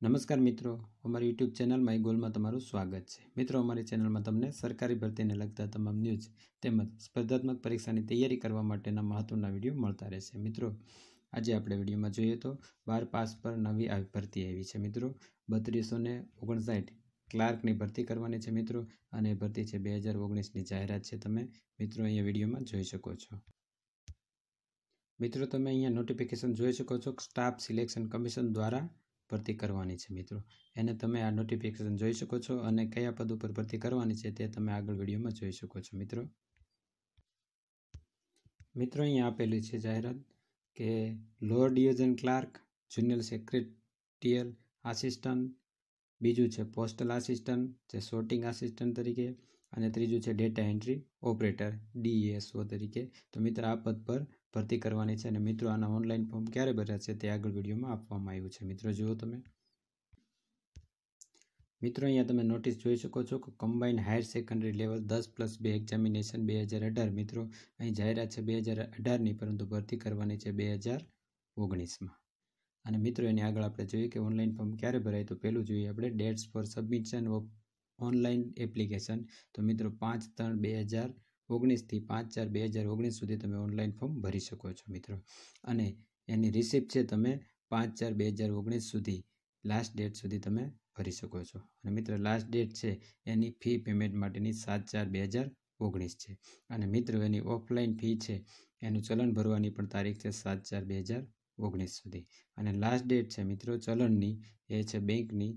નમસ્કાર મિત્રો, અમારી યુટ્યુબ ચેનલ માય ગોલમાં તમારું સ્વાગત છે। મિત્રો, અમારી ચેનલમાં તમને સરકારી ભરતીને લગતા તમામ ન્યૂઝ તેમજ સ્પર્ધાત્મક પરીક્ષાની તૈયારી કરવા માટેના મહત્વના વિડીયો મળતા રહેશે। મિત્રો, આજે આપણે વિડીયોમાં જોઈએ તો 12 પાસ પર નવી ભરતી આવી છે। મિત્રો, 3259 ક્લાર્કની ભરતી કરવાની છે મિત્રો, અને ભરતી છે 2019ની જાહેરાત છે। તમે મિત્રો અહીંયા વિડીયોમાં જોઈ શકો છો। મિત્રો, તમે અહીંયા નોટિફિકેશન જોઈ શકો છો। સ્ટાફ સિલેક્શન કમિશન દ્વારા ભરતી કરવાની છે મિત્રો, એને તમે આ નોટિફિકેશન જોઈ શકો છો, અને કયા પદ ઉપર ભરતી કરવાની છે તે તમે આગળ વિડીયોમાં જોઈ શકો છો। મિત્રો અહીંયા આપેલી છે જાહેરાત કે lower division clerk, junior secretarial assistant, બીજું છે પોસ્ટલ આસિસ્ટન્ટ જે સોર્ટિંગ આસિસ્ટન્ટ તરીકે, અને ત્રીજું છે ડેટા એન્ટ્રી ઓપરેટર DESO તરીકે। તો મિત્રો, આ પદ પર ભરતી કરવાની છે, અને મિત્રો આના ઓનલાઈન ફોર્મ ક્યારે ભરાશે તે આગળ વિડીયોમાં આપવામાં આવ્યું છે। મિત્રો જુઓ તમે। મિત્રો અહીંયા તમે નોટિસ જોઈ શકો છો કે combined higher secondary level 10+2 examination 2018। મિત્રો અહીં જાહેરાત છે 2018ની, પરંતુ ભરતી કરવાની છે 2019માં। અને મિત્રો એની આગળ આપણે જોઈએ કે ઓનલાઈન ફોર્મ ક્યારે ભરાય, તો પહેલું જોઈએ આપણે dates for submission of online application. તો મિત્રો 5/3/2019 થી 5/4/2019 સુધી તમે ઓનલાઈન ફોર્મ ભરી શકો છો મિત્રો, અને એની રિસિપ્ટ છે તમે 5/4/2019 સુધી લાસ્ટ ડેટ સુધી તમે ભરી શકો છો। અને મિત્રો લાસ્ટ ડેટ છે એની ફી પેમેન્ટ માટેની 7/4/2019 છે, અને મિત્રો એની ઓફલાઈન ફી છે એનું ચલણ ભરવાની પણ તારીખ છે 7/4/2019 સુધી, અને લાસ્ટ ડેટ છે મિત્રો ચલણની એ છે બેંકની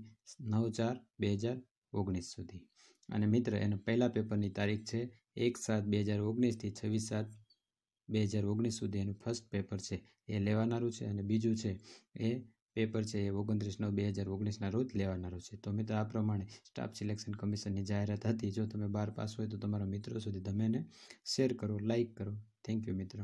9/4/2019 સુધી। અને મિત્રો એનું પહેલા પેપરની તારીખ છે 1/7/2019 થી 26/7/2019 સુધી એનું ફર્સ્ટ પેપર છે એ લેવાનારું છે, અને બીજું છે એ પેપર છે એ 29/9/2019ના રોજ લેવાનારું છે। તો મિત્રો આ પ્રમાણે સ્ટાફ સિલેક્શન કમિશનની જાહેરાત હતી। જો તમે 12 પાસ હોય તો તમારા મિત્રો સુધી તમે એને શેર કરો, લાઇક કરો। થેન્ક યુ મિત્રો।